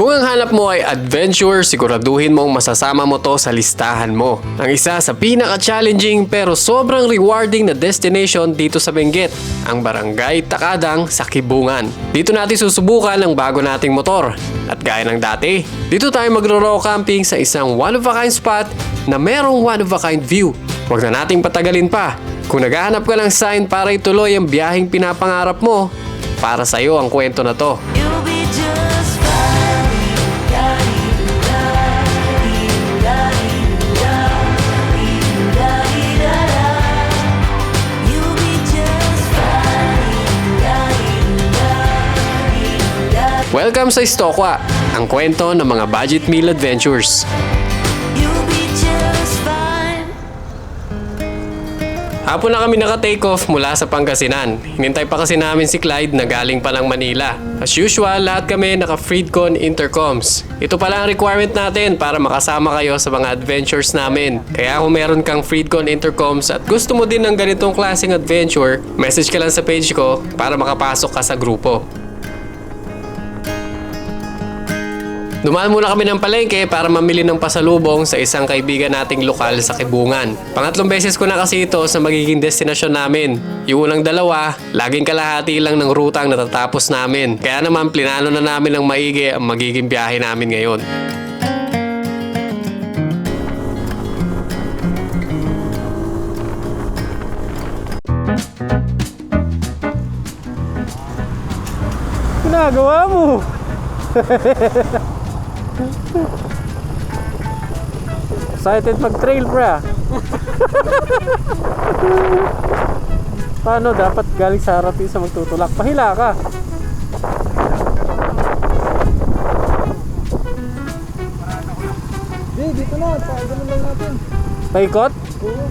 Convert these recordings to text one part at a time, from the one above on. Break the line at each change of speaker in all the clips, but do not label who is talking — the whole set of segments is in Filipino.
Kung ang hanap mo ay adventure, siguraduhin mong masasama mo to sa listahan mo. Ang isa sa pinaka-challenging pero sobrang rewarding na destination dito sa Benguet, ang Barangay Takadang sa Kibungan. Dito natin susubukan ang bago nating motor. At gaya ng dati, dito tayo magro-row camping sa isang one-of-a-kind spot na merong one-of-a-kind view. Huwag na nating patagalin pa. Kung naghahanap ka ng sign para ituloy ang biyaheng pinapangarap mo, para sa'yo ang kwento na to. Welcome sa Istokwa, ang kwento ng mga budget meal adventures. Hapon na kami naka-take off mula sa Pangasinan. Hinintay pa kasi namin si Clyde na galing pa ng Manila. As usual, lahat kami naka-Freedcon intercoms. Ito pala ang requirement natin para makasama kayo sa mga adventures namin. Kaya kung meron kang Freedcon intercoms at gusto mo din ng ganitong klaseng adventure, message ka lang sa page ko para makapasok ka sa grupo. Dumaan muna kami ng palengke para mamili ng pasalubong sa isang kaibigan nating lokal sa Kibungan. Pangatlong beses ko na kasi ito sa magiging destinasyon namin. Yung unang dalawa, laging kalahati lang ng rutang natatapos namin. Kaya naman plinano na namin ng maigi ang magiging biyahe namin ngayon.
Ginagawa mo? Excited mag-trail, bra. Paano dapat galing sa harap sa magtutulak? Pahila ka. Dito na. Paigano lang natin. Paikot? Oo.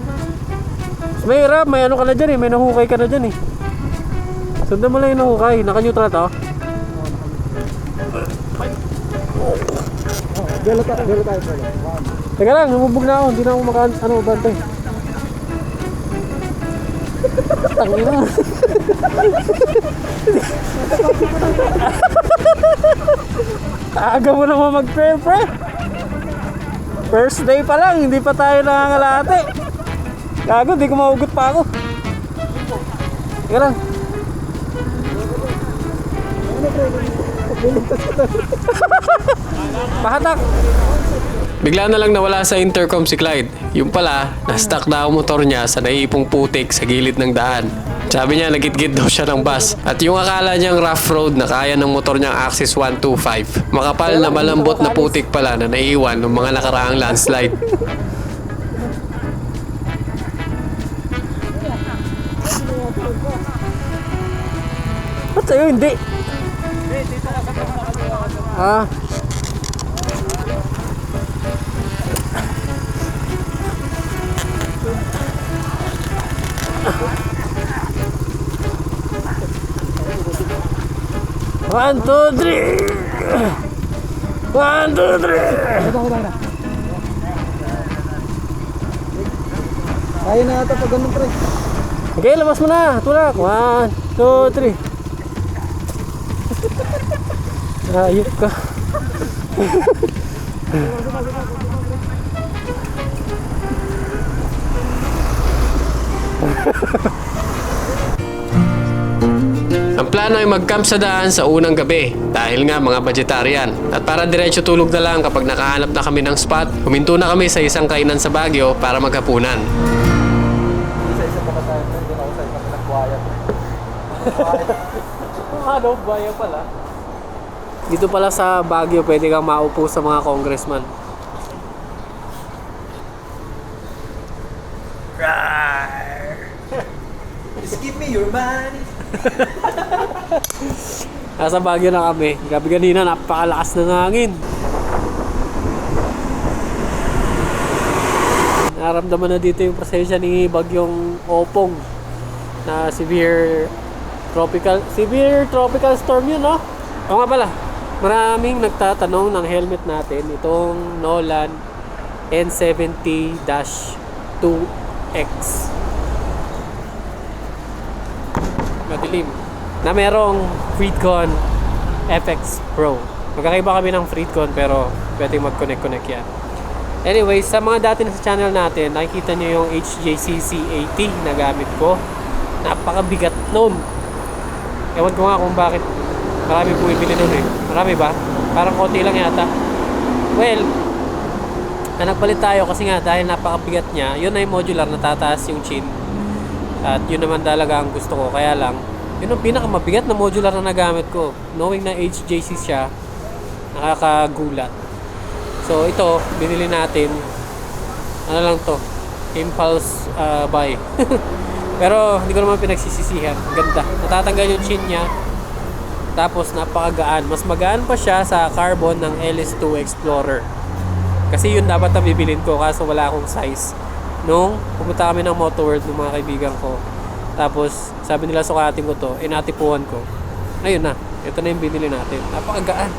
May hirap. May ano ka na dyan eh. May nahukay ka na dyan eh. Sundan mo lang yung nahukay. Naka-neutral to. Gelo tayo pala. Teka lang, lumubog na ako. Hindi na ako bantay. Tangina. Aga mo naman mag-trail, pre. First day pa lang, hindi pa tayo nangangalate. Gago, di ko maugot pa ako. Teka lang. Pahatak.
Bigla na lang nawala sa intercom si Clyde. Yung pala, na-stuck daw motor niya sa naiipong putik sa gilid ng daan. Sabi niya nagit-git daw siya ng bus. At yung akala niyang rough road na kaya ng motor niyang Axis 125, makapal na malambot na putik pala na naiiwan ng mga nakaraang landslide.
Ba't sa'yo hindi? Ah. One, two, three. One, two, three. Kaya na ata pag ganun, pre. Okay, labas mo na. Tulak. One, two, three. Ayup ka.
Ang plano ay mag-camp sa daan sa unang gabi dahil nga mga vegetarian. At para diretso tulog na lang kapag nakahanap na kami ng spot, huminto na kami sa isang kainan sa Baguio para maghapunan.
Isa-isa pa tayo. Doon ako sa ibang nagbuhaya. Ano, buhaya pala. Dito pala sa Baguio, pwede kang maupo sa mga congressman.
Just give me your money.
Nasa Baguio na kami. Gabi kanina, napakalakas ng hangin. Naramdaman na dito yung presensya ni Bagyong Opong na severe tropical storm yun, no? O nga pala, maraming nagtatanong ng helmet natin, itong Nolan N70-2X. Madilim. Na merong Freedcon FX Pro. Magkakaiba kami ng Freecon pero pwedeng mag-connect yan. Anyway, sa mga dati na sa channel natin, nakikita nyo yung HJCC 80 na gamit ko. Napakabigat nun. Ewan ko nga kung bakit marami bumibili nun eh. Marami ba? Parang konti lang yata. Well, nagpalit tayo kasi nga dahil napakabigat niya, yun na yung modular, natataas yung chin. At yun naman talaga ang gusto ko. Kaya lang, yun ang pinakamabigat na modular na nagamit ko. Knowing na HJC siya, nakakagulat. So ito, binili natin, ano lang to, impulse buy. Pero hindi ko naman pinagsisisihan. Ganda. Natatanggal yung chin niya. Tapos napakagaan. Mas magaan pa siya sa carbon ng LS2 Explorer. Kasi yun dapat na bibilin ko kaso wala akong size. Nung pumunta kami ng Moto World ng mga kaibigan ko. Tapos sabi nila sukatin ko to, natipuan ko. Ayun na. Ito na yung binili natin. Napakagaan.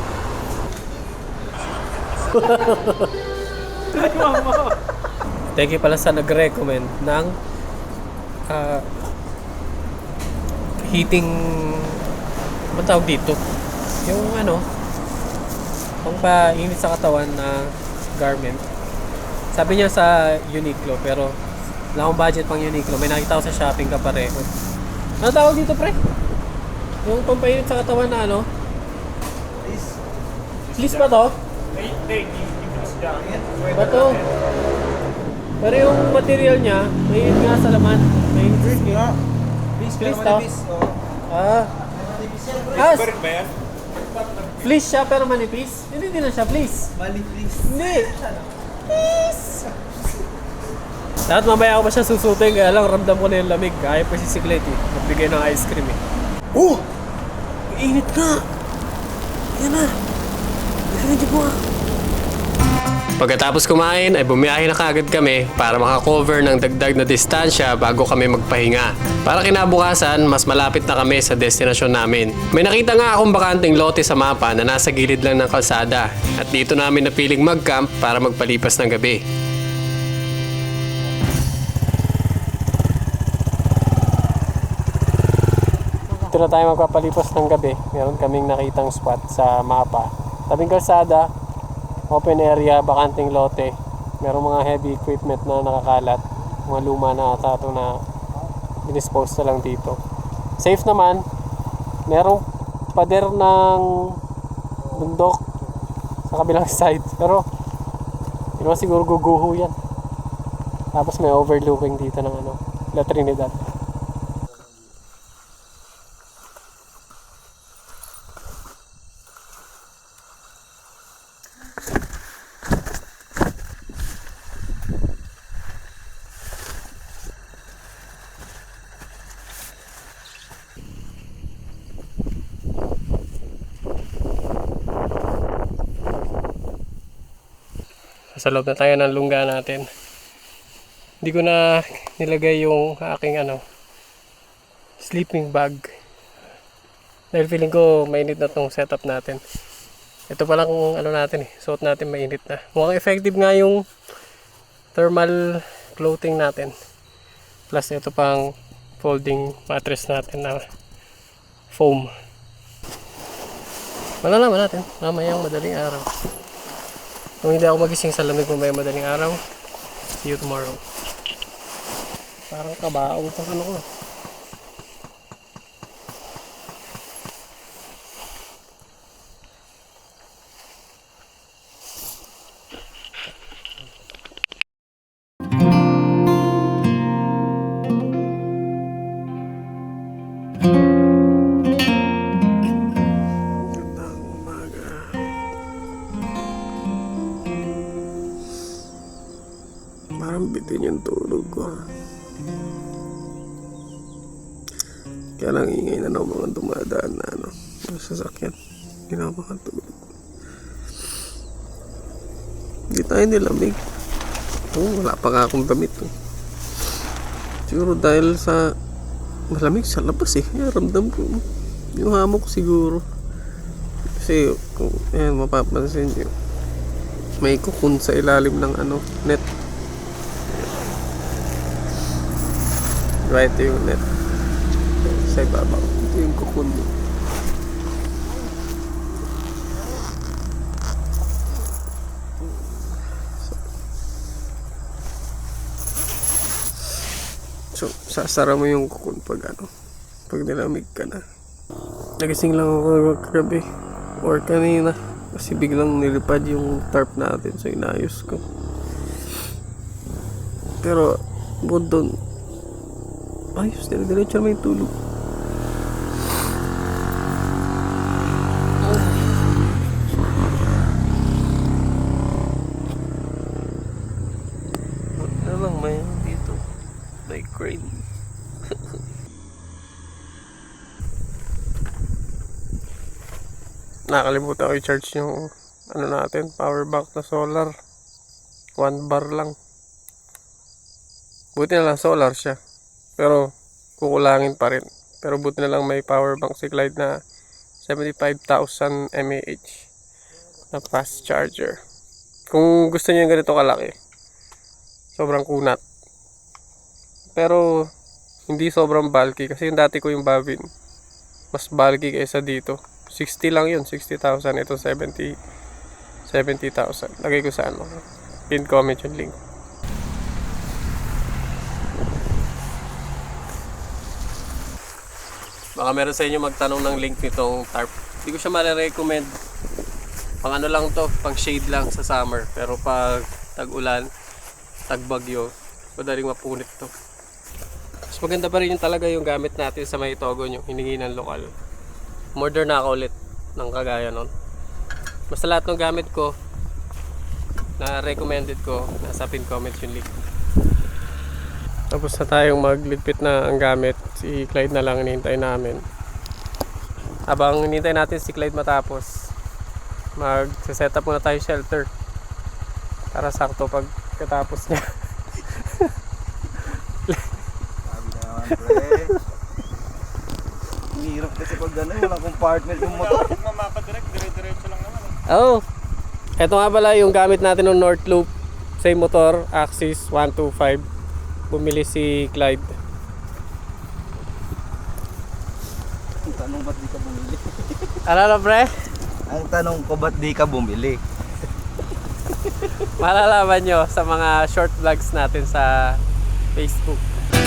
Thank you pala sa nag-recommend ng heating, ano tawag dito? Yung ano, pang painit sa katawan na garment. Sabi niya sa Uniqlo, pero wala akong budget pang Uniqlo. May nakita ko sa shopping kapareho. Ano tawag dito, pre? Yung pampainit sa katawan na ano? Fleece ba to? Ba to? Pero yung material niya, may nga sa laman. May fleece to? Ah. Fleece siya pero manipis? Hindi na siya fleece. Hindi. Fleece. Dapat mamaya ako pa siya susutin, kaya lang ramdam ko na yung lamig. Kaya pa si Siglet eh. Magbigay ng ice cream eh. Oh! Init ka! Yan na. Hindi mo ah.
Pagkatapos kumain ay bumiyahe na kaagad kami para makakover ng dagdag na distansya bago kami magpahinga. Para kinabukasan, mas malapit na kami sa destinasyon namin. May nakita nga akong bakanting lote sa mapa na nasa gilid lang ng kalsada at dito namin napiling mag-camp para magpalipas ng gabi.
Dito na tayo magpapalipas ng gabi. Meron kaming nakitang spot sa mapa. Tabing kalsada, open area, bakanting lote. Merong mga heavy equipment na nakakalat. Mga luma na ata ito na dinispose na lang dito. Safe naman. Merong pader ng bundok sa kabilang side. Pero hindi naman siguro guguho yan. Tapos may overlooking dito ng ano, La Trinidad. Sa loob na tayo ng lungga natin. Hindi ko na nilagay yung aking sleeping bag. Dahil feeling ko mainit na tong setup natin. Ito pa lang natin suot natin mainit na. Mukhang effective nga yung thermal clothing natin. Plus ito pang folding mattress natin na foam. Malalaman natin mamayang madaling araw. Kung hindi ako magising sa lamig mamaya madaling araw, see you tomorrow. Parang kabaong itong ano ko.
Parang bitin yung tulog ko. Kaya lang ingay na ng mga dumadaan na sasakyan. Hindi na ako makatulog. Hindi tayo nilamig. Wala pa nga akong damit. Siguro dahil sa malamig sa labas eh. Ramdam ko. Yung hamok siguro. Kasi kung mapapansin nyo, may kukun sa ilalim ng net. Right, yung net sa ibabaw. Ito yung kukun mo. So, sasara mo yung kukun pag pag nilamig ka na. Nagising lang ako kagabi or kanina kasi biglang nilipad yung tarp natin, so inayos ko. Pero bukod doon, ayos, diretso may tulog. Ano lang may dito, may crane. Nakalimutan ko i-charge yung natin, power bank na solar. 1 bar lang. Buti na lang solar siya. Pero kukulangin pa rin. Pero buti na lang may power bank si Clyde na 75,000 mAh na fast charger. Kung gusto niyo yung ganito kalaki, sobrang kunat. Pero hindi sobrang bulky kasi yung dati ko yung Bavin, mas bulky kaysa dito. 60 lang yun, 60,000. Ito 70,000. Lagay ko sa pin comment yung link. Baka meron sa inyo magtanong ng link nitong tarp. Hindi ko siya marirecommend. Pang lang to, pang shade lang sa summer. Pero pag tag-ulan, tag-bagyo, madaling mapunit to. Mas maganda pa rin yung talaga yung gamit natin sa may Togon, yung hiningi ng lokal. Modern na ako ulit ng kagaya nun. Basta lahat ng gamit ko na recommended ko, nasa pin comments yung link. Tapos na tayong magligpit na ang gamit. Si Clyde na lang hinihintay namin. Habang hinihintay natin si Clyde matapos, mag-set up muna tayo shelter para sakto pag katapos niya.
Sabi na naman, pre. Hirap kasi pag gano'n, walang compartment yung motor.
Mamapadirect, dire-diretso lang naman.
Oh, eto nga pala yung gamit natin ng North Loop. Same motor, Axis 125. Bumili si Clyde.
Ang tanong, ba't di ka bumili?
Alala pre?
Ang tanong ko, ba't di ka bumili?
Malalaman nyo sa mga short vlogs natin sa Facebook.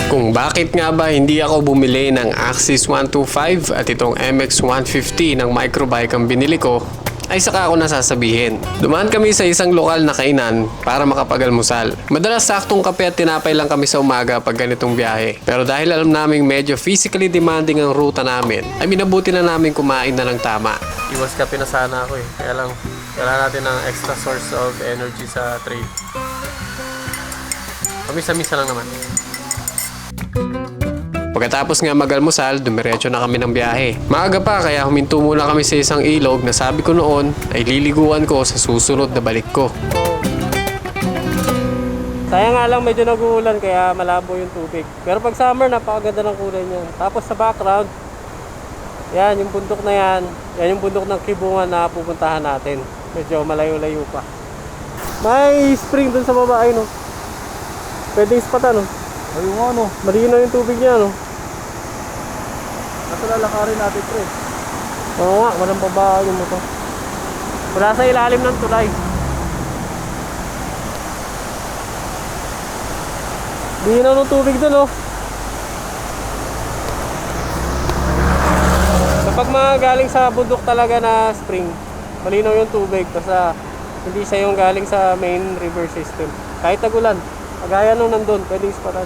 Kung bakit nga ba hindi ako bumili ng Axis 125 at itong MX 150 ng microbike ang binili ko, ay saka ako nasasabihin. Dumaan kami sa isang lokal na kainan para makapag-almusal. Madalas saktong kape at tinapay lang kami sa umaga pag ganitong biyahe. Pero dahil alam naming medyo physically demanding ang ruta namin, ay minabuti na namin kumain na ng tama.
Iwas kape na sana ako eh. Kaya lang, kailangan natin ng extra source of energy sa trade. Pamisa-misa lang naman.
Pagkatapos nga mag-almusal, dumiretso na kami ng biyahe. Maaga pa kaya huminto muna kami sa isang ilog na sabi ko noon ay liliguan ko sa susunod na balik ko.
Sayang nga lang medyo nag-uulan kaya malabo yung tubig. Pero pag summer, napakaganda ng kulay niyan. Tapos sa background, yan yung bundok na yan. Yan yung bundok ng Kibungan na pupuntahan natin. Medyo malayo-layo pa. May spring dun sa baba ay no. Pwede ispatan no.
Ayun nga, no.
Malinaw yung tubig niya no.
Nasa lalakarin natin, pre.
Oo nga, walang baba yung motor. Wala sa ilalim ng tulay. Linaw ng tubig dun oh. Kapag mga galing sa bundok talaga na spring, malinaw yung tubig kasi hindi siya yung galing sa main river system. Kahit tagulan, kagaya nung nandun, pwede ispatan.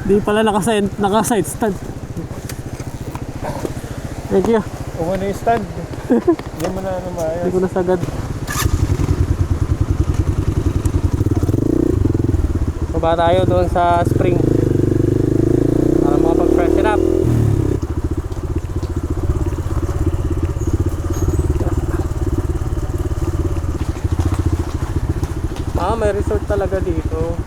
Di pala naka-side stand. Thank you.
Kung ano yung stand, hindi mo na maayos.
Hindi ko nasagad. Baba tayo doon sa spring para makapag-freshen up. May resort talaga dito.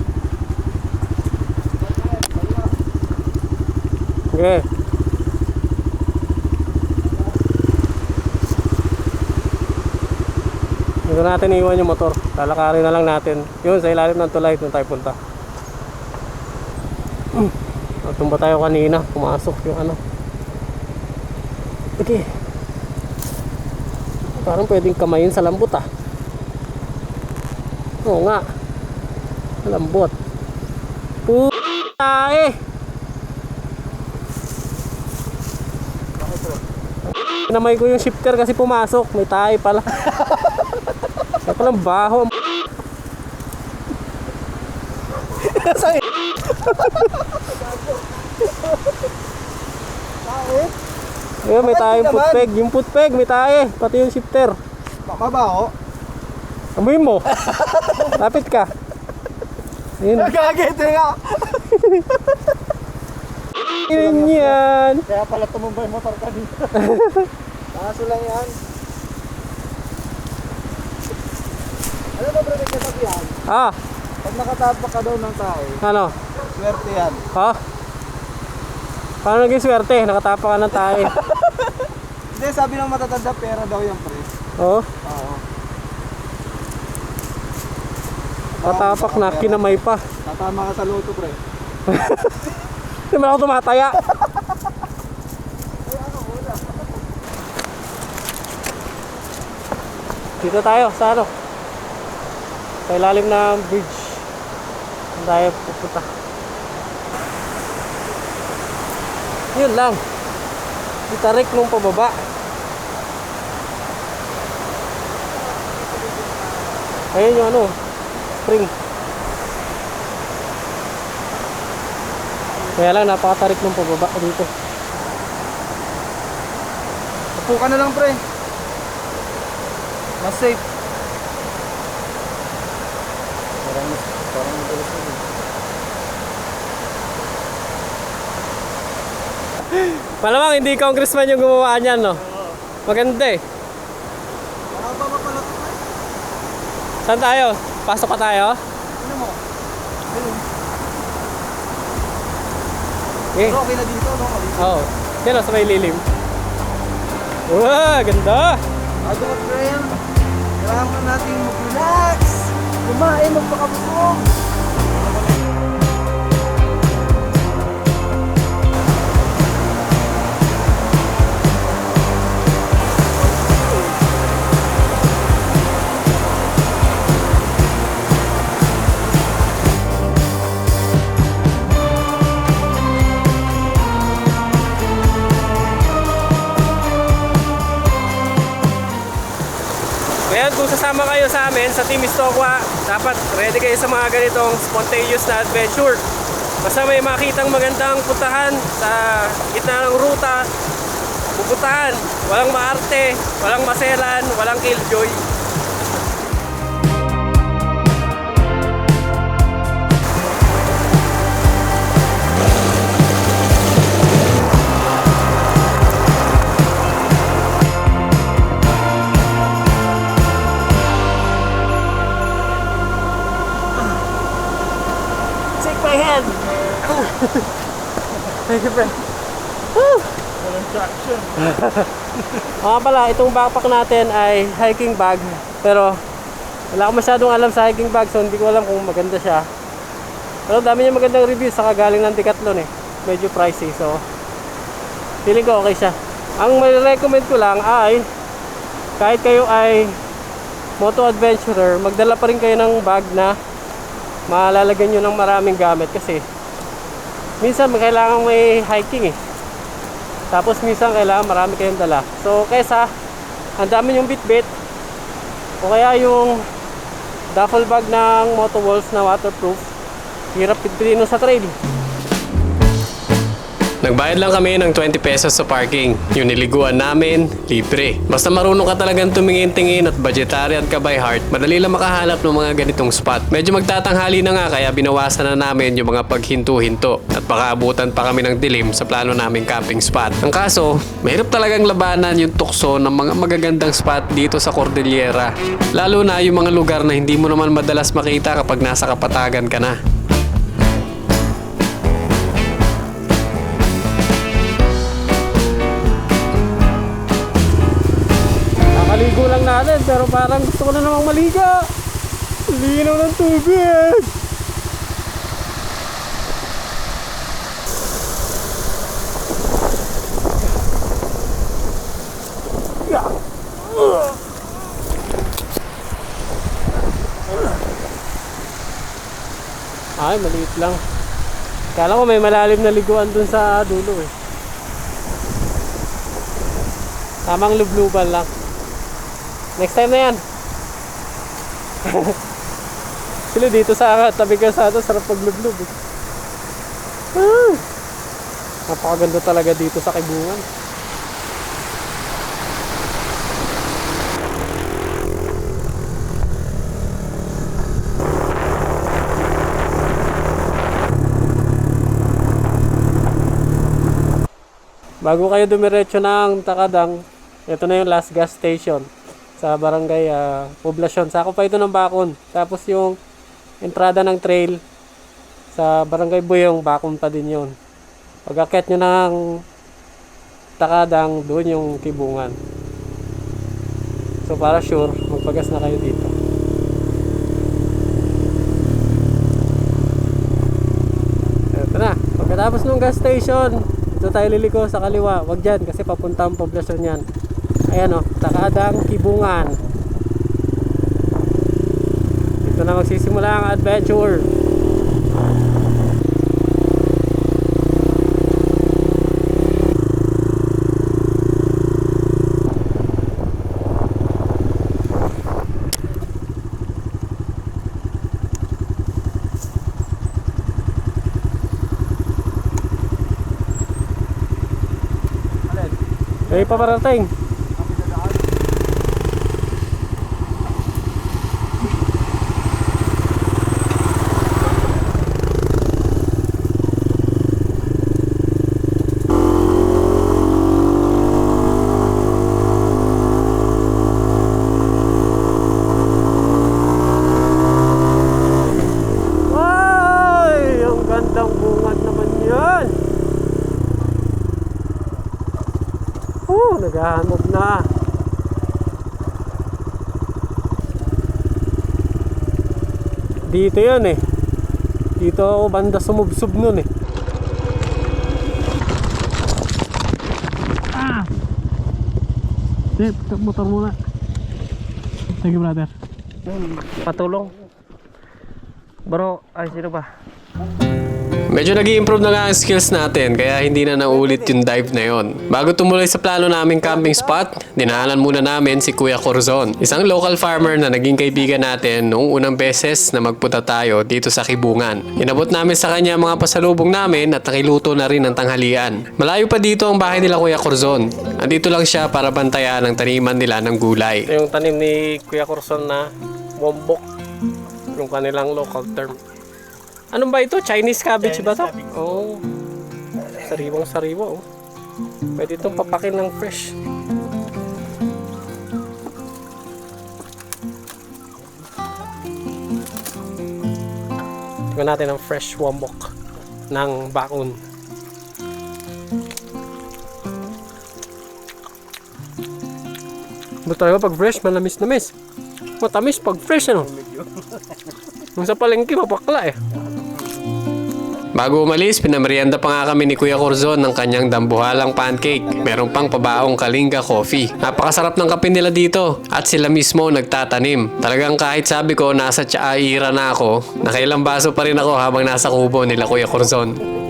Okay. Dito natin iwan yung motor. Lalakarin na lang natin. Yun, sa ilalim ng tulay doon tayo punta. Tumba tayo kanina. Pumasok yung ano. Okay. Parang pwedeng kamayin sa lambot ah. Oo nga. Malambot. Puta eh. Namay ko yung shifter kasi pumasok. May tayo pala. Sa palang baho. Ayun, may tayong footpeg. Yung footpeg, may tayo. Pati yung shifter.
Mabaho.
Amoyin mo. Lapit ka. Ayun.
Nagagete nga.
Ayun yan.
Kaya pala tumumba yung motor ka dito.
Kaso lang yan. Ano ba bro, nagkasabihan?
Ah,
Pag nakatapak ka daw ng tayo,
ano?
swerte yan.
Ha? Paano naging swerte? Nakatapa ka ng tayo.
Hindi, sabi ng matatanda, pera daw yan pre.
Oo.
Oo.
Katapak na, kinamay pa.
Tatama ka sa loto pre.
Hindi mo ako tumataya. Dito tayo, sa ano? Sa ilalim ng bridge. Saan tayo pupunta? Yun lang. Itarik nung pababa. Ayun yung ano, spring. Kaya lang napakatarik nung pababa dito.
Upo ka na lang pre. Mas safe. Parang madalas yun.
Malamang hindi congressman yung gumawa niyan, no? Maganda eh.
Mahaba pa pala ito pre.
Saan tayo? Pasok pa tayo?
Ano mo? Ayun.
Eh,
Pero okay na dito, no?
oo. Yan o, sa may lilim. Wow, ganda!
Bago mag-trail, kailangan natin mag-relax. Kumain, magpakabusog.
Ngayon, kung sasama kayo sa amin sa Team Istokwa, dapat ready kayo sa mga ganitong spontaneous na adventure. Basta may makitang magandang puntahan sa gitna ng ruta, pupuntahan. Walang maarte, walang maselan, walang killjoy. Shake my hand! Thank you, friend.
Walang traction.
Mga pala, itong backpack natin ay hiking bag. Pero wala akong masyadong alam sa hiking bag, so hindi ko alam kung maganda siya. Pero dami niya magandang reviews, saka galing ng Decathlon eh. Medyo pricey, so feeling ko okay siya. Ang may recommend ko lang ay kahit kayo ay moto adventurer, magdala pa rin kayo ng bag na malalagyan nyo ng maraming gamit kasi minsan kailangan may hiking eh. Tapos minsan kailangan marami kayong dala. So kaysa ang dami yung bitbit o kaya yung duffel bag ng Moto Walls na waterproof, hirap pitpitino sa trail.
Nagbayad lang kami ng 20 pesos sa parking. Yung niliguan namin, libre. Basta marunong ka talagang tumingin-tingin at budgetarian ka by heart, madali lang makahanap ng mga ganitong spot. Medyo magtatanghali na nga kaya binawasan na namin yung mga paghinto-hinto at baka abutan pa kami ng dilim sa plano naming camping spot. Ang kaso, mahirap talagang labanan yung tukso ng mga magagandang spot dito sa Cordillera. Lalo na yung mga lugar na hindi mo naman madalas makita kapag nasa kapatagan ka na.
Nakaligo lang natin pero parang gusto ko na namang maliga. Linaw ng tubig. Ay, maliit lang. Kala ko may malalim na liguan dun sa dulo eh. Tamang lubluban lang. Next time na yan. Sila dito sa tabi kalsada, sarap paglublub eh. Napakaganda talaga dito sa Kibungan. Bago kayo dumiretso ng Takadang, ito na yung last gas station sa barangay Poblasyon. Sako pa ito ng Bakon. Tapos yung entrada ng trail sa barangay Buyong, Bakon pa din yun. Pag akyat nyo ng Takadang, doon yung Kibungan. So para sure, magpagas na kayo dito. Ito na, pagkatapos ng gas station, dito tayo liliko sa kaliwa. Wag dyan kasi papunta ang Poblasyon yan. Ayan o, Takadang, Kibungan. Dito na magsisimula ang adventure. May paparating. Ay, ang gandang bungad naman yan. Naghahamog na. Dito yan eh. Dito ako banda sumubsob nun eh. Motor muna. Thank you, brother. Patulong. Bro, ay sino ba?
Medyo nag-i-improve na nga ang skills natin kaya hindi na naulit yung dive na yon. Bago tumuloy sa plano naming camping spot, dinaanan muna namin si Kuya Corzon, isang local farmer na naging kaibigan natin noong unang beses na magpunta tayo dito sa Kibungan. Inabot namin sa kanya mga pasalubong namin at nakiluto na rin ng tanghalian. Malayo pa dito ang bahay nila Kuya Corzon. Andito lang siya para bantayan ang taniman nila ng gulay.
Ito yung tanim ni Kuya Corzon na wombok, yung kanilang local term. Ano ba ito? Chinese cabbage ba ito? Oo. Sariwang sariwa oh. Pwede itong papakin ng fresh. Tingnan natin ang fresh wombok ng Bakon. Ba't talaga pag fresh, manamis-namis. Matamis pag fresh ano? Nung sa palengke, mapakla eh.
Bago umalis, pinamerienda pa nga kami ni Kuya Corzon ng kanyang dambuhalang pancake. Meron pang pabaong kalinga coffee. Napakasarap ng kape nila dito at sila mismo nagtatanim. Talagang kahit sabi ko nasa tsaira na ako, nakailang baso pa rin ako habang nasa kubo nila Kuya Corzon.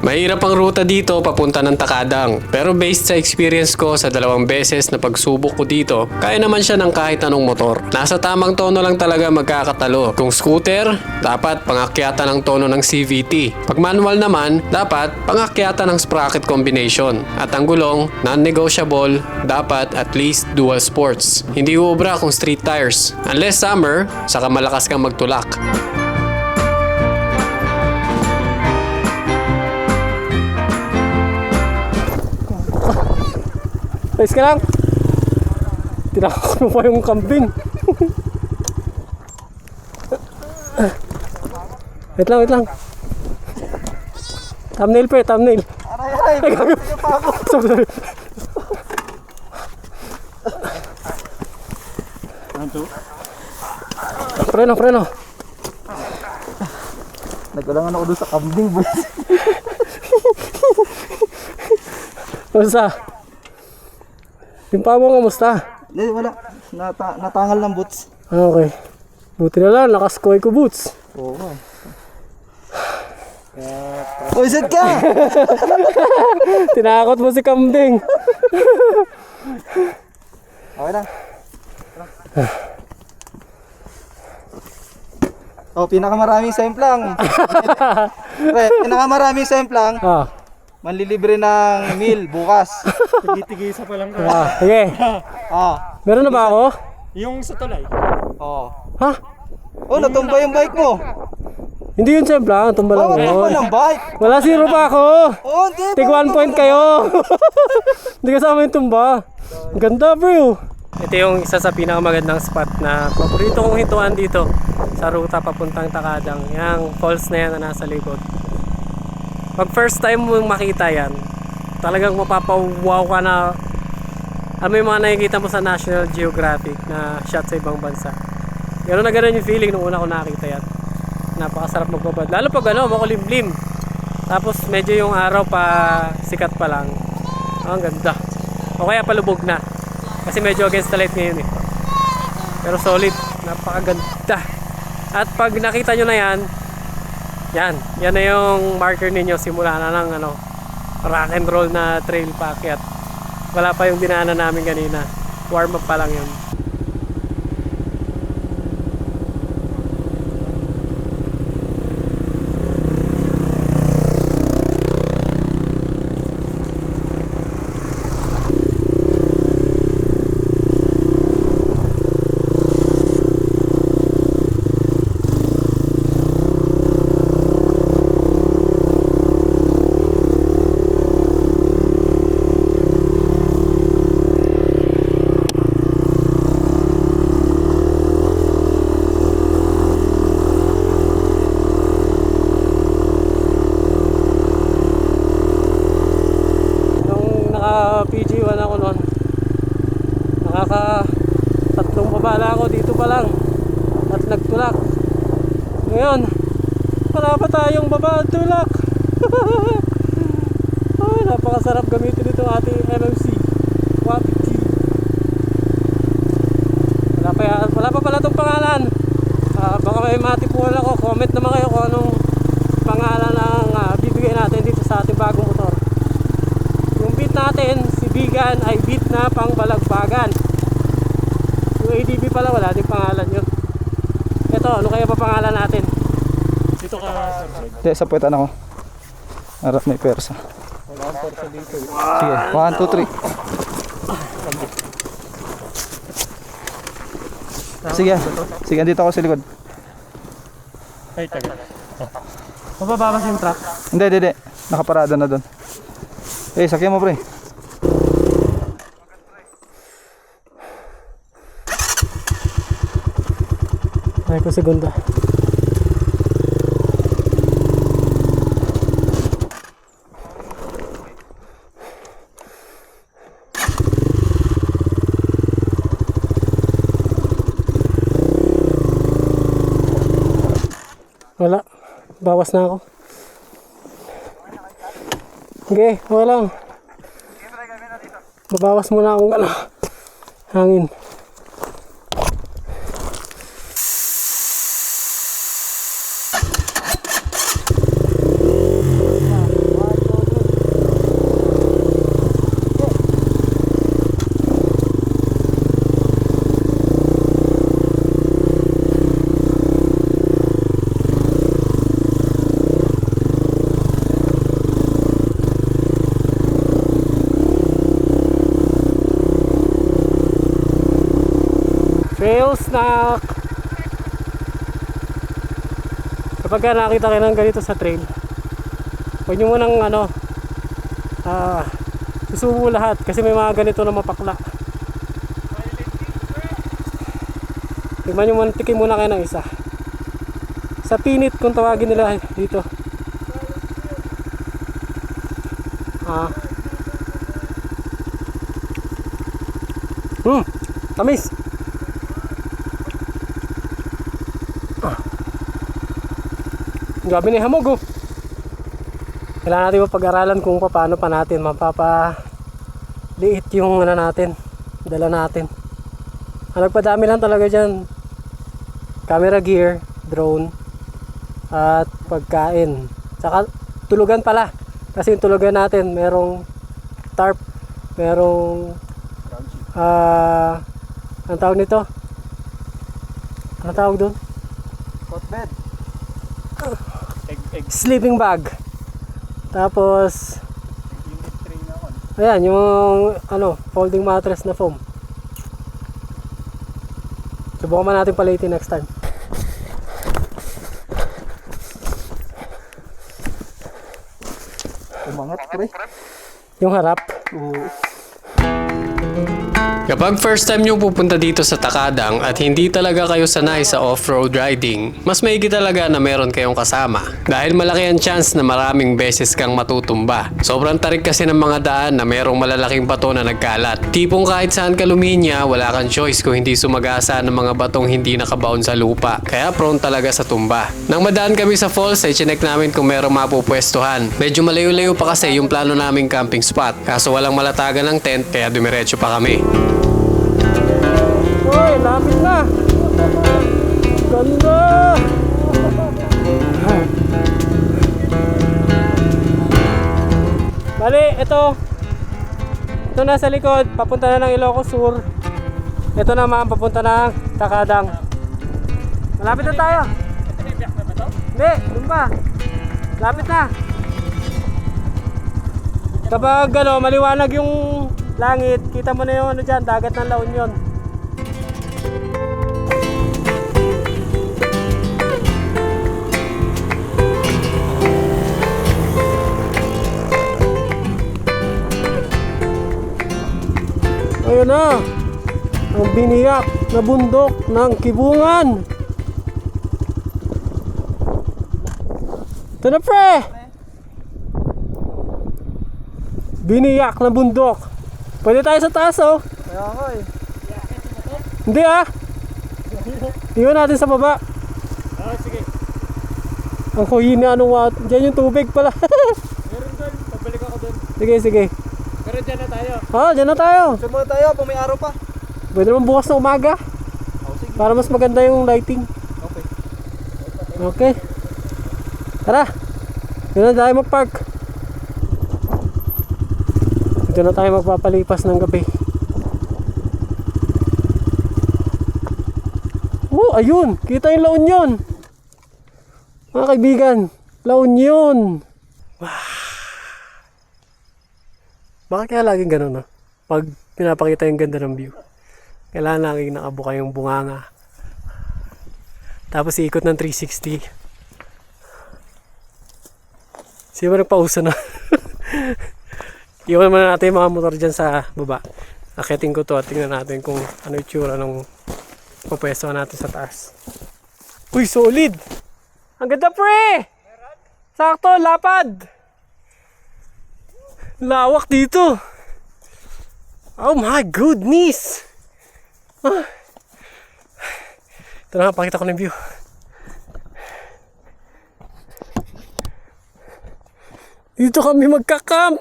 Mahirap ang ruta dito papunta ng Takadang. Pero based sa experience ko sa 2 beses na pagsubok ko dito, kaya naman siya ng kahit anong motor. Nasa tamang tono lang talaga magkakatalo. Kung scooter, dapat pangakyatan ng tono ng CVT. Pag manual naman, dapat pangakyatan ng sprocket combination. At ang gulong, non-negotiable, dapat at least dual sports. Hindi uubra kung street tires. Unless summer, saka malakas kang magtulak.
Ayos ka lang. Tinakak mo pa yung kambing. Wait lang. Thumbnail pa eh, thumbnail.
Aray, sige pa ako.
Sorry. Preno.
Nagkulangan ako doon sa kambing, boy.
Kamusta? Yung paa mo, kamusta?
Hindi, wala. Natangal ng boots.
Okay. Buti na lang, nakaskoy ko boots.
Oo nga.
Uy, set ka!
Tinakot mo si Kambing.
Okay lang. Oh, pinakamaraming semplang. Pre, pinakamaraming semplang.
Ah,
Manlilibre ng meal bukas.
Tigisa pa lang ka.
sige.
Ah,
Meron na ba ako?
Yung sa tulay.
oh.
Ha?
Oh, natumba yung bike mo.
Hindi yun siyempre, tumba lang
Oh, natumba
yun.
ng bike.
Wala, zero pa ako.
Oh, hindi.
Tig 1 point kayo. Hindi kasama yung tumba. Ang ganda bro. Ito yung isa sa pinakamagandang spot na paborito kong hituan dito sa ruta papuntang Takadang. Yang falls na yan na nasa likod. Pag first time mong makita yan, talagang mapapawaw ka na may mga nakikita mo sa National Geographic na shot sa ibang bansa. Gano'n na gano'n yung feeling nung una ko nakita yan. Napakasarap magbabad. Lalo pag makulimlim. Tapos medyo yung araw pa sikat pa lang. Ang ganda. O kaya palubog na. Kasi medyo against the light ngayon eh. Pero solid. Napakaganda. At pag nakita nyo na yan, yan na yung marker ninyo. Simula na ng rock and roll na trail paakyat. Wala pa yung dinaanan namin kanina. Warm up pa lang yun. PG1 ako noon, tatlong babala ako dito pa lang at nagtulak. Ngayon wala pa tayong baba at tulak. Ay, napakasarap gamitin itong ating MMC 150. Wala pa pala itong pangalan. Baka may matipuan ako. Comment naman kayo kung anong pangalan ang bibigay natin dito sa ating bagong motor. Yung beat natin, si Bigan, ay beat na pang balagbagan. Yung ADB pala, wala din pangalan yun. Ito, ano kaya pa pangalan natin?
Dito ka, sir.
Hindi, sa puwetan ako. Harap may persa. Sige, 1, 2, 3. Sige, sige, dito ako sa likod.
Ay, taga.
Mababa ba yung truck?
Hindi. Nakaparada na doon. Sakyan mo pre.
Ay ko segunda. Wala. Bawas na ako. Okay, wala lang. Babawas muna akong hangin. Trail snack. Kapag nakita kayo ng ganito sa trail, huwag nyo munang susubo lahat kasi may mga ganito na mapakla. Tignan nyo muna, tikim muna kayo ng isa. Sa pinit kung tawagin nila dito. Tamis. Gabi ni hamog oh. Kailangan natin mapag-aralan kung paano pa natin mapapaliit yung natin, dala natin. Ang nagpadami lang talaga dyan, camera gear, drone, at pagkain. Saka tulugan pala. Kasi yung tulugan natin, merong tarp, merong ang tawag nito? Ang tawag doon?
Hot bed.
Sleeping bag. Tapos ayan, yung folding mattress na foam. Subukan man natin palitin next time.
Umangat, pre.
Yung harap.
Kapag first time nyo pupunta dito sa Takadang at hindi talaga kayo sanay sa off-road riding, mas maigi talaga na meron kayong kasama. Dahil malaki ang chance na maraming beses kang matutumba. Sobrang tarik kasi ng mga daan na merong malalaking bato na nagkalat. Tipong kahit saan ka luminya, wala kang choice kung hindi sumagasa ng mga batong hindi nakabaon sa lupa. Kaya prone talaga sa tumba. Nang madaan kami sa falls ay chinek namin kung merong mapupwestuhan. Medyo malayo-layo pa kasi yung plano naming camping spot. Kaso walang malatagan ng tent kaya dumiretso pa kami.
Uy, lapit na! Ganda! Bali, ito nasa likod, papunta na ng Ilocos Sur. Ito naman, papunta ng Takadang. Malapit na tayo. Hindi, dun pa. Lapit na. Kapag maliwanag yung langit, kita mo na yung dyan, dagat ng La Union. Ayun na, ang biniyak na bundok ng Kibungan. Ito na, pre! Biniyak na bundok. Pwede tayo sa taas, oh.
Kaya ako eh.
Hindi, ah. Iwan natin sa baba.
Sige.
Ang kuhina, dyan yung tubig pala.
Meron doon. Pabalik ako doon.
Sige, sige.
Pero dyan na tayo.
Dyan na tayo.
Sumunod tayo, kung may araw pa.
Pwede naman bukas na umaga. Para mas maganda yung lighting.
Okay.
Okay. Tara. Dito na tayo mag-park. Dito na tayo magpapalipas ng gabi. Ayun. Kita yung La Union. Mga kaibigan. La Union. Wow. Bakit kaya laging ganun, no? Pag pinapakita yung ganda ng view. Kailangan laging nakabuka yung bunganga. Tapos ikot ng 360. Sino ba nagpauso na? Iwan naman natin yung mga motor dyan sa baba. Akitin ko to at tingnan natin kung ano yung tsura ng pupwesto natin sa taas. Uy, solid! Ang ganda, pre! Sakto, lapad! Lawak dito! Oh my goodness! Ito na, pakita ko ng view. Dito kami magka-camp!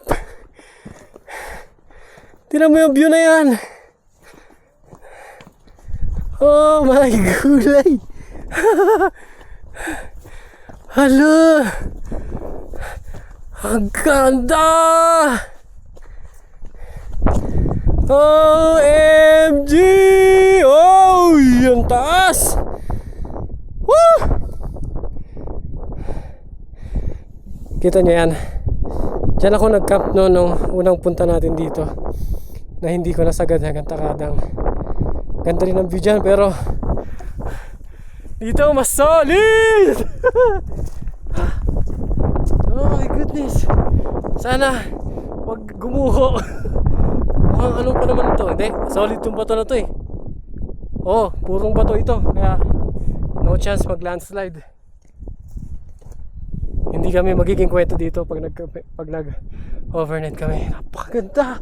Tingnan mo yung view na yan! Oh my gulay! Hala! Ang ganda! OMG! Oh! Ang taas! Woo! Kita niyo yan. Diyan ako nag-camp nung unang punta natin dito. Na hindi ko nasagad hanggang Takadang. Ganda rin ang view dyan pero dito mas solid! Oh my goodness! Sana wag gumuho. Ano pa naman ito? Hindi, solid tong bato na to eh. Oh, purong bato ito. Kaya no chance mag landslide. Hindi kami magiging kwento dito pag nag overnight kami. Napakaganda!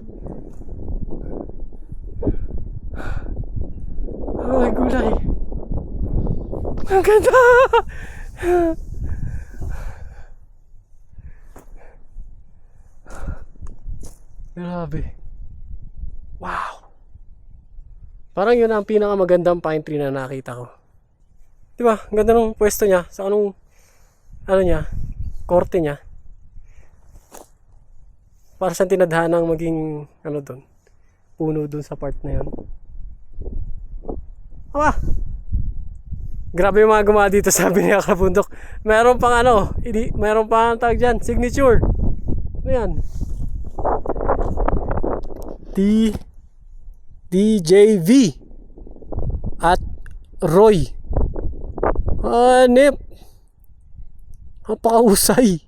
Oh my gulay! Ang ganda! Grabe. Wow! Parang yun ang pinakamagandang pine tree na nakita ko. Di ba? Ang ganda ng pwesto niya. Sa anong, ano niya, korte niya. Para siyang tinadhanang maging, ano doon, puno doon sa part na yun. Aba! Grabe yung mga gumawa dito, sabi niya kabundok. Meron pang ano, meron pang tawag dyan, signature. Ano yan? DJV at Roy. Hanip. Napakahusay.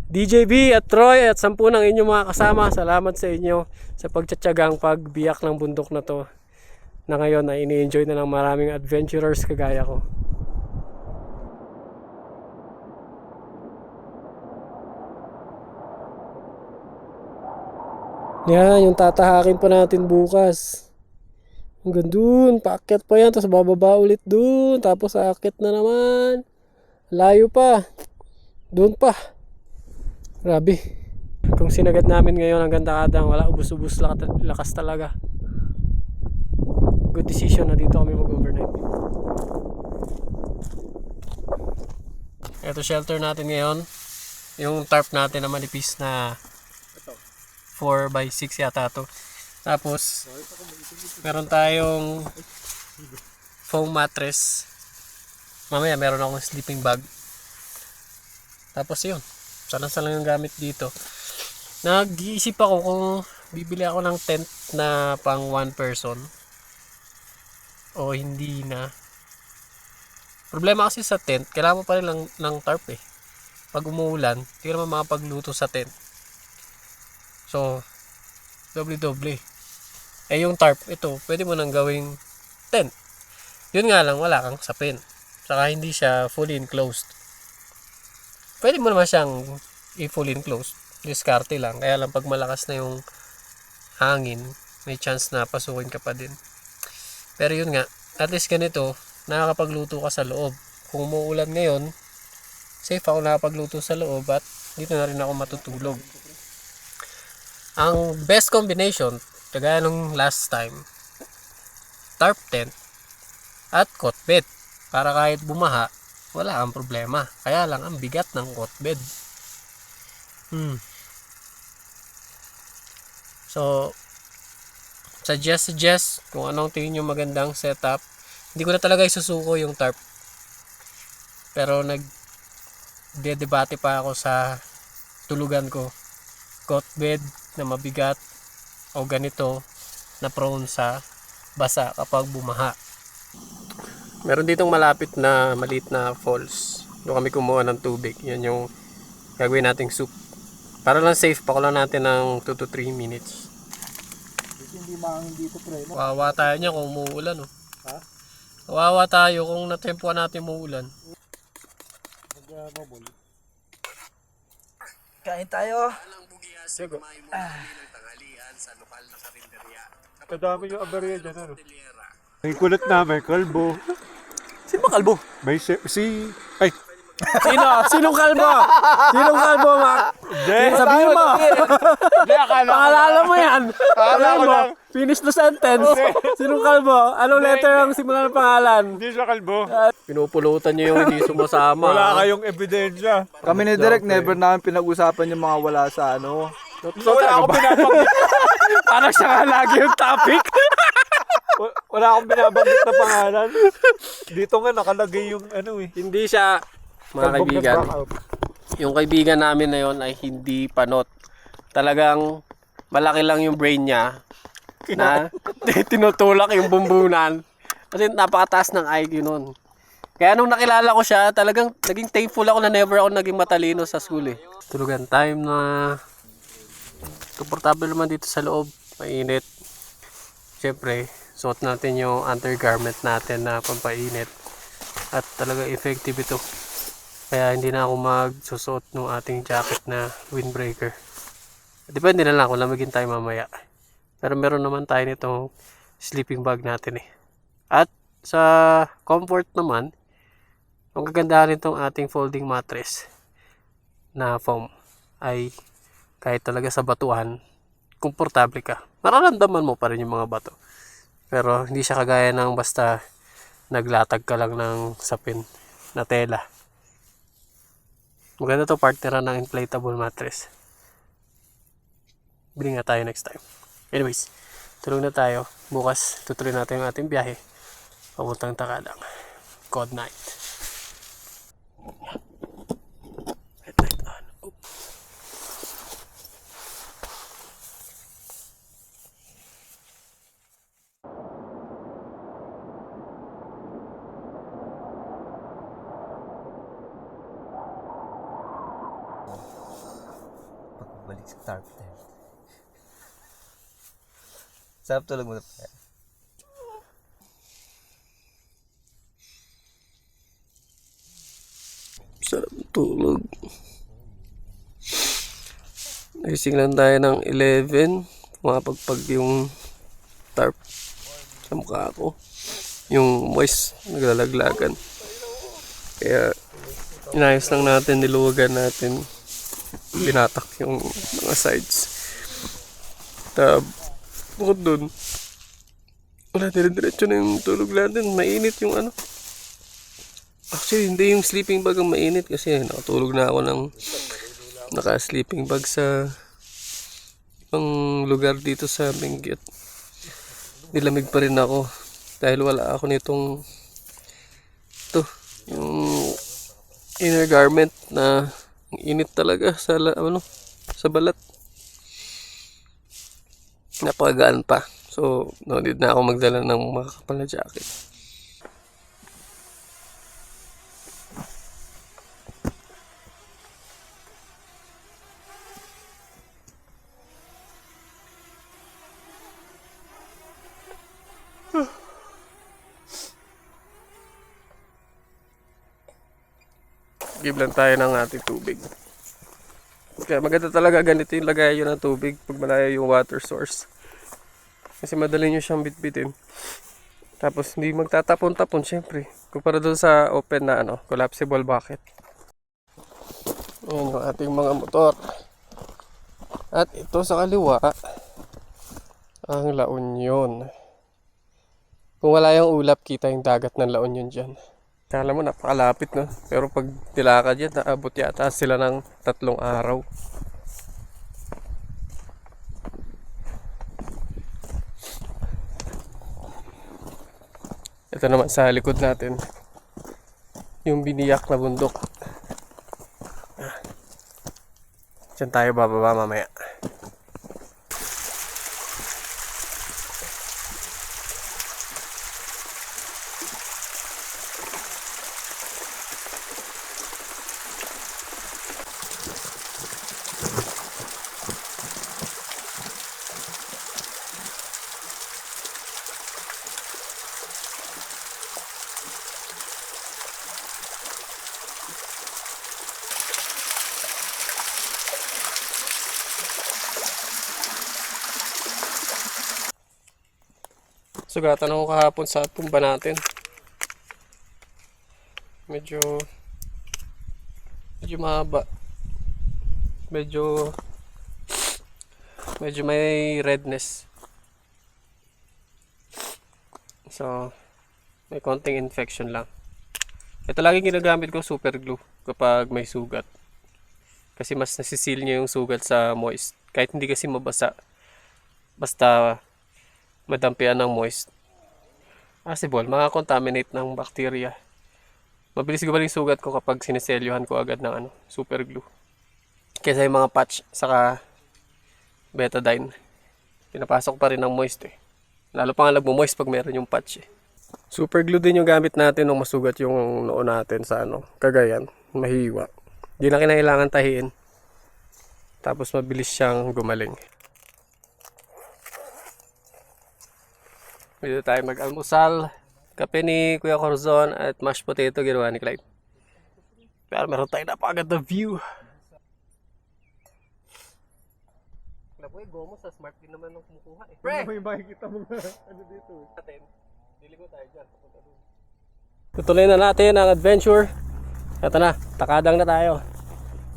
DJB at Troy at 10 ng inyong mga kasama, salamat sa inyo sa pagtsatsagang pagbiyak ng bundok na to, na ngayon ay ini-enjoy na ng maraming adventurers kagaya ko. Yan, yung tatahakin pa natin bukas. Hanggang dun, paakyat pa yan, tapos bababa ulit dun, tapos aakyat na naman. Layo pa. Dun pa. Grabe. Kung sinagat namin ngayon ang ganda-kadang, wala, ubus-ubus lakas talaga. Good decision na dito kami mag-overnight. Ito shelter natin ngayon. Yung tarp natin na manipis na 4x6 yata to. Tapos meron tayong foam mattress. Mamaya meron akong sleeping bag. Tapos yun, salang-salang yung gamit dito. Nag-iisip ako kung bibili ako ng tent na pang one person o hindi na. Problema kasi sa tent, kailangan mo pa rin ng tarp eh. Pag umuulan, hindi ka naman makapagluto sa tent. So, doble-doble. Eh yung tarp, ito, pwede mo nang gawing tent. Yun nga lang, wala kang sapin. Saka hindi siya fully enclosed. Pwede mo naman siyang i-fully enclosed. Diskarte lang. Kaya lang pag malakas na yung hangin, may chance na pasukin ka pa din. Pero yun nga, at least ganito, nakakapagluto ka sa loob. Kung umuulan ngayon, safe ako nakapagluto sa loob at dito na rin ako matutulog. Ang best combination, kagaya nung last time, tarp tent at cot bed. Para kahit bumaha, wala ang problema. Kaya lang ang bigat ng cot bed. So, suggest kung anong tingin nyo magandang setup. Hindi ko na talaga isusuko yung tarp. Pero nagdedebate pa ako sa tulugan ko. Cot bed na mabigat o ganito na prone sa basa kapag bumaha. Meron ditong malapit na maliit na falls. Doon kami kumuha ng tubig. Yan yung gagawin nating soup. Para lang safe, pakulan natin ng 2 to 3 minutes.
Hindi mahangin dito, pre.
Kawawa tayo niya kung umuulan. Oh.
Ha?
Kawawa tayo kung natempuan natin umuulan.
Kain tayo.
Kadami yung aberya dyan, ano? May kulit na, may kalbo.
Sino ba kalbo?
May ay,
Sinong kalbo? Sinong kalbo, Mac? Sabihin mo. Pangalala mo yan. Sabihin mo. Finish the sentence. Sinong kalbo? Anong letter ang simula ng pangalan?
hindi siya kalbo.
Pinupulutan niyo yung hindi sumasama.
Wala kayong ebidensya.
Kami ni Direk, never namin pinag-usapan yung mga wala sa ano.
Wala akong binabanggit.
Parang siya nga lagi yung topic.
Wala akong binabanggit na pangalan. Dito nga nakalagay yung ano eh.
Hindi siya, mga kaibigan. Yung kaibigan namin na yon ay hindi panot. Talagang malaki lang yung brain niya na tinutulak yung bumbunan. Kasi napakataas ng IQ nun. Kaya nung nakilala ko siya, talagang naging thankful ako na never ako naging matalino sa school eh. Tulugan time na komportable naman dito sa loob. Mainit. Siyempre, suot natin yung undergarment natin na pampainit. At talaga effective ito. Kaya hindi na ako magsusuot ng ating jacket na windbreaker. Depende na lang kung lamigin tayo mamaya. Pero meron naman tayo nitong sleeping bag natin eh. At sa comfort naman, ang kagandahan nitong ating folding mattress na foam ay kahit talaga sa batuan, komportable ka. Mararamdaman mo pa rin yung mga bato. Pero hindi siya kagaya ng basta naglatag ka lang ng sapin na tela. Maganda to partneran ng inflatable mattress. Bili nga tayo next time. Anyways, tulog na tayo. Bukas tutuloy natin yung ating biyahe papuntang Takadang. Good night. Headlight on. Oh.
Pagbalik sa tarp tent. Sarap tulog mo na pa.
Sarap tulog. Nagising lang tayo ng 11. Pumapagpag yung tarp sa mukha ko. Yung moist, naglalaglagan. Kaya, inayos lang natin, niluwagan natin. Binatak yung mga sides. Bukod dun, wala, dire-diretso na yung tulog natin. Mainit yung ano. Actually, hindi yung sleeping bag ang mainit kasi nakatulog na ako ng naka-sleeping bag sa ibang lugar dito sa Benguet. Nilamig pa rin ako dahil wala ako nitong yung inner garment na ang init talaga sa sa balat. Napakagaan pa. So, no need na ako magdala ng makakapal na jacket. Give lang tayo ng ating tubig. Kaya maganda talaga ganito yung lagayan ng tubig pag malayo yung water source. Kasi madali nyo siyang bitbitin. Tapos hindi magtatapon-tapon syempre. Kumpara doon sa open na collapsible bucket. Ayan yung ating mga motor. At ito sa kaliwa, ang La Union. Kung wala yung ulap, kita yung dagat ng La Union dyan. Kala mo napakalapit, no? Pero pag nilakad yan, naabot yata sila ng 3 araw. Ito naman sa likod natin, yung biniyak na bundok. Diyan tayo bababa mamaya. Sugatan ako kahapon sa tumba natin. Medyo mahaba. Medyo may redness. So, may konting infection lang. Ito lagi ginagamit ko, super glue kapag may sugat. Kasi mas nasisil niya yung sugat sa moist. Kahit hindi kasi mabasa. Basta madampian ng moist. Possible, makakontaminate ng bacteria. Mabilis gumaling sugat ko kapag siniselyuhan ko agad ng super glue. Kaysa yung mga patch saka betadine. Pinapasok pa rin ng moist eh. Lalo pa nga nagmo-moist pag meron yung patch eh. Super glue din yung gamit natin nung masugat yung noo natin sa Cagayan, mahiwa. Hindi na kinailangan tahiin. Tapos mabilis siyang gumaling. Dito tayo mag-almusal. Kape ni Kuya Corzon at mashed potato ginawa ni Clyde. Pero meron tayo napakaganda view. Nabuhay, gomo sa smart din naman nung kumukuha eh. Pre!
May makikita mo nga dito.
Diligo tayo dyan. Tutuloy na natin ang adventure. Ito na, Takadang na tayo.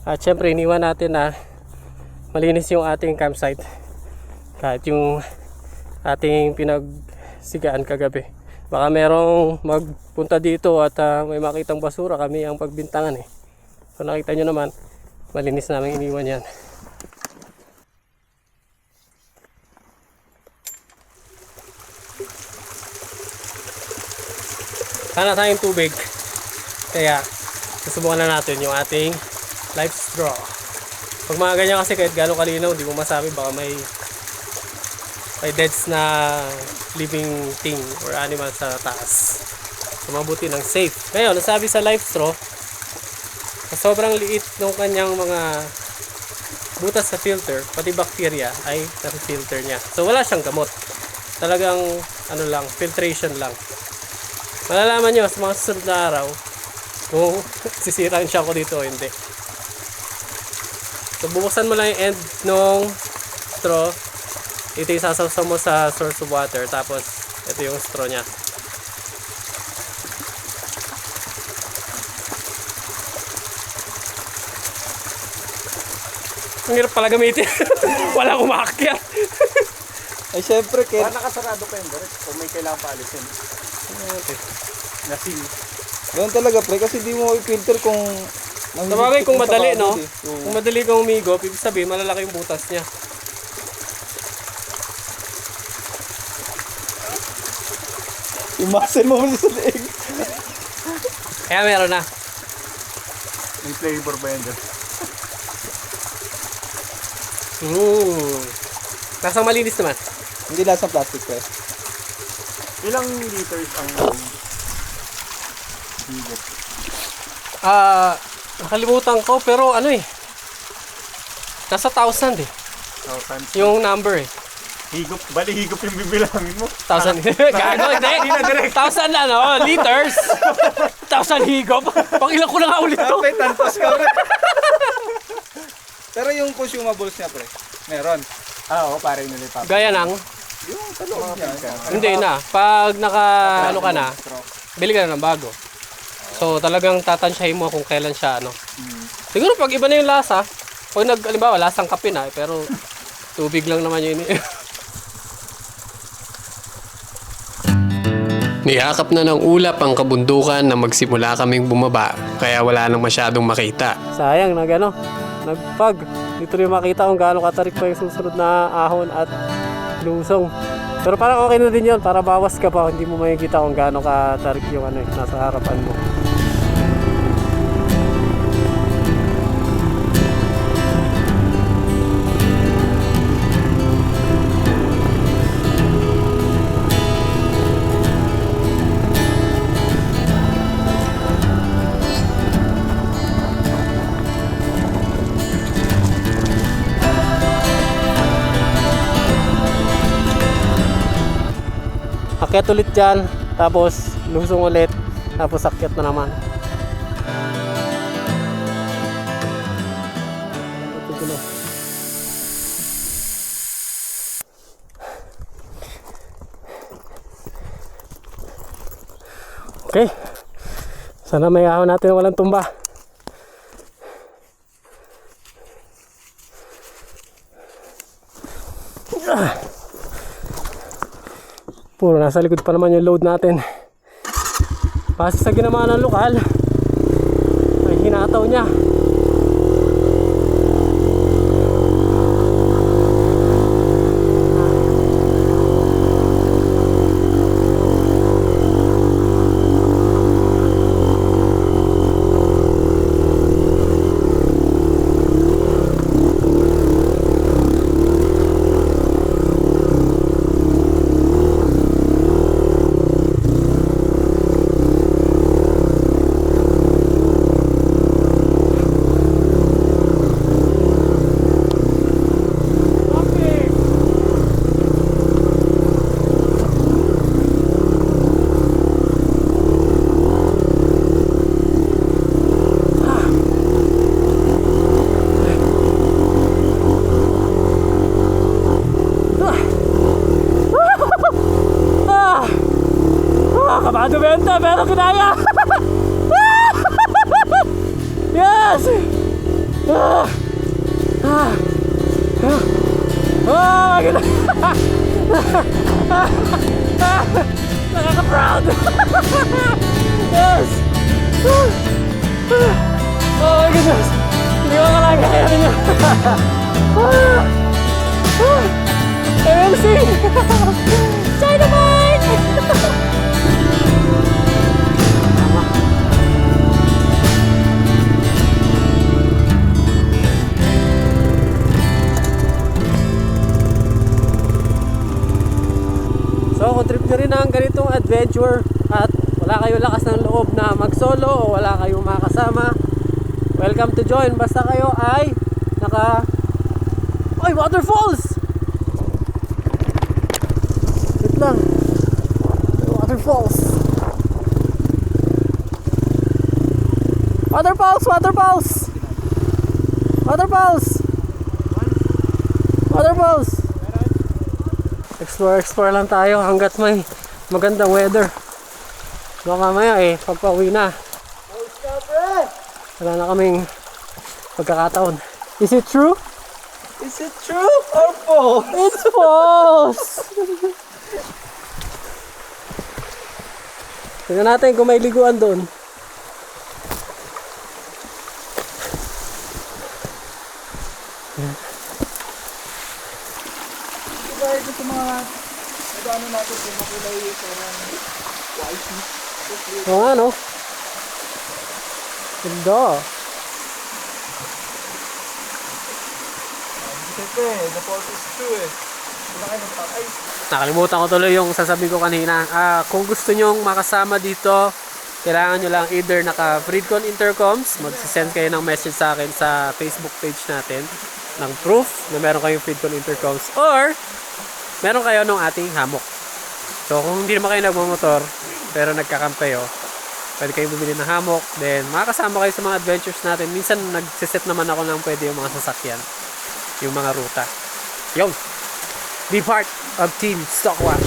At syempre iniwan natin na malinis yung ating campsite. Kahit yung ating pinagsigaan kagabi. Baka merong magpunta dito at may makitang basura, kami ang pagbintangan eh. So nakita nyo naman, malinis namin iniwan yan. Sana tayong tubig. Kaya susubukan na natin yung ating life straw. Pag mga ganyan kasi kahit gano'ng kalinaw, hindi mo masabi, baka may deads na living thing or animal sa taas. So mabuti ng safe. Ngayon, nasabi sa life straw, sa sobrang liit ng kanyang mga butas sa filter, pati bacteria ay nasi-filter niya. So wala siyang gamot. Talagang ano lang, filtration lang. Malalaman nyo sa mga susunod na araw kung sisiraan siya ko dito o hindi. So bubuksan mo lang yung end ng straw. Ito yung sasawsaw mo sa source of water. Tapos ito yung straw niya. Ang hirap pala gamitin. Wala akong makakyat.
Ay, syempre,
Baka nakasarado pa yung direct o may kailangan pa alisin. Nasil.
Ganun talaga, pre, kasi di mo i-filter kung...
Sabagay kung madali, no?
Oo.
Kung madali kang umigo, ibig sabihin malalaki yung butas niya.
Yung muscle mo sa leeg.
Kaya meron na.
May flavor ba yan dyan?
Lasang malinis naman.
Hindi lasang plastic, pre.
Ilang liters ang higop?
Nakalimutan ko pero ano eh. Nasa 1,000 eh.
1,000.
Yung number eh.
Higop? Bali higop yung bibilangin mo.
1,000. Gago, hindi. 1,000 ano, liters. 1,000 higop. Pang ilang ko na nga ulit to.
Dapat tantos ka, pre. Pero yung consumables niya, pre, meron.
Oo, pare nilipap.
Gaya ng,
Yung talong niya.
hindi na. Pag naka ano ka na, bili ka na ng bago. So talagang tatansyahin mo kung kailan siya ano. Siguro pag iba na yung lasa, pag halimbawa lasang kape na, pero tubig lang naman yun.
Niyakap na ng ulap ang kabundukan na magsimula kaming bumaba, kaya wala nang masyadong makita.
Sayang na gano. Nagpag. Dito rin makita kung gaano katarik pa yung susunod na ahon at lusong. Pero parang okay na din yun. Para bawas ka pa. Hindi mo makikita kung gaano katarik yung ano, nasa harapan mo. Akyat ulit dyan, tapos lusong ulit, tapos akyat na naman. Okay, sana may ahon natin walang tumba. Puro nasa likod pa naman yung load natin. Base sa ginawa ng lokal, ay hinataw niya. Kabado benta, pero kinaya! Yes! Oh my goodness! Nakaka-proud! Yes! Oh my goodness! Hindi ko akalain kaya niyo! MMC! Dynamite! So kung trip nyo rin ang ganitong adventure at wala kayo lakas ng loob na mag-solo o wala kayong makasama, welcome to join. Basta kayo ay Ay, waterfalls! Wait lang. Waterfalls! Waterfalls! Waterfalls! Waterfalls! Waterfalls! Explore lang tayo hanggat may magandang weather. Baka mamaya pagpauwi na, wala na kaming pagkakataon. Is it true?
Is it true or false?
It's false! Tingnan natin kung may liguan doon.
Diba ito sa mga ano natin kung makulay parang white.
Oo nga, no? Ganda.
Siyempre, the false is true eh. Wala kayo nagpapay.
Nakalimutan ko tuloy yung sasabihin ko kanina. Kung gusto nyong makasama dito, kailangan nyo lang either naka Freedcon Intercoms, magsisend kayo ng message sa akin sa Facebook page natin ng proof na meron kayong Freedcon Intercoms, or meron kayo ng ating hammock. So kung hindi naman kayo nagmamotor pero nagkakamp kayo, pwede kayong bumili ng hammock, then makakasama kayo sa mga adventures natin. Minsan nagsiset naman ako ng pwede yung mga sasakyan, yung mga ruta. Yun! Be part of Team Stockwatch.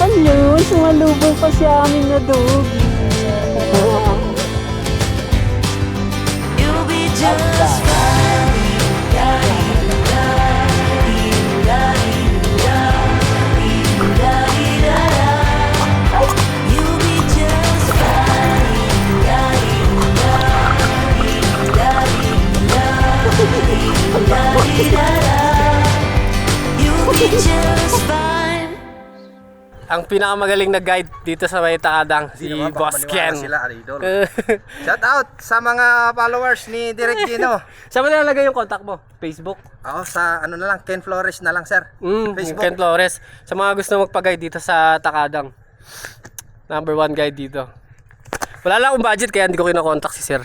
Ano? Sumalubong pa si amin na dog.
You'll be just fine. You'll be just fine. You'll be just fine.
Ang pinakamagaling na guide dito sa may Takadang, si Boss Ken.
Sila, idol. Shout out sa mga followers ni Direk Gino.
Saan mo nilalagay yung contact mo? Facebook?
Ako sa ano na lang, Ken Flores na lang, sir. Facebook.
Ken Flores. Sa mga gusto magpa-guide dito sa Takadang, #1 guide dito. Wala lang akong budget kaya hindi ko kinakontak si Sir.